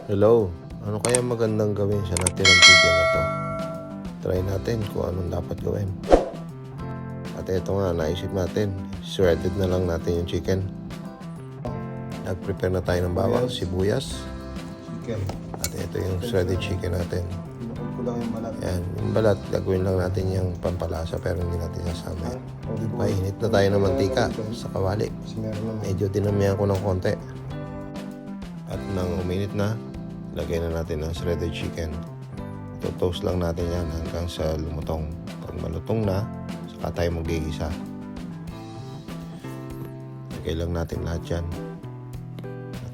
Hello, ano kaya magandang gawin sa natirang chicken na to? Try natin kung anong dapat gawin. At ito nga, naisip natin, shredded na lang natin yung chicken. Nag-prepare na tayo ng bawang, sibuyas. Chicken. At ito yung shredded chicken natin. Ko lang yung balat. Ayan, yung balat, gagawin lang natin yung pampalasa pero hindi natin sasama. Painit na tayo ng mantika sa kawali. Medyo dinamihan ko ng konti. At nang uminit na, lagay na natin ang shredded chicken. Toast lang natin yan hanggang sa lumutong. Pag malutong na, saka tayo magigisa. Lagay lang natin lahat yan.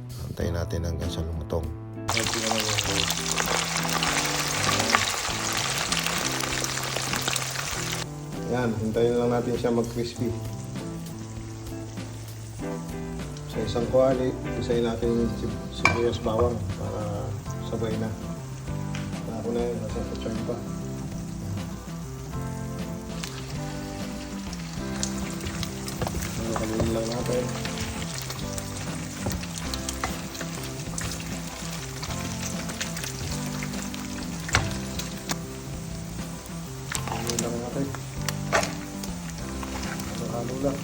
At antayin natin hanggang sa lumutong. Yan, hintayin lang natin siya mag-crispy. Sa isang kuwali, isayin natin yung sibuyas bawang para sabay na. Ako na yun, nasa kutsyon pa. Kaluin lang natin. Kaluin lang natin. Halo lang.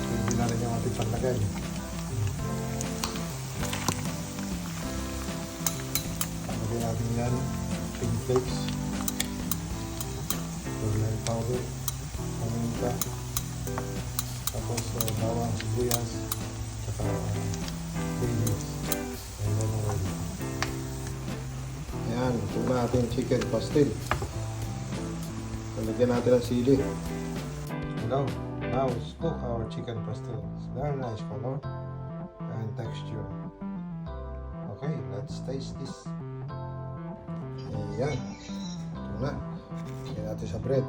Hindi na rin yung ating panlagay. Lagyan natin yan. Pink flakes. Turmeric powder. Paminta. Tapos bawang, sibuyas. Tsaka bay leaves. And then oil. Ayan, ito na ating chicken pastel. Lagyan natin ng sili. Now let's cook our chicken pastel. It's very nice color and texture. Okay, let's taste this. Ayan. Ito na. Lagyan natin sa bread.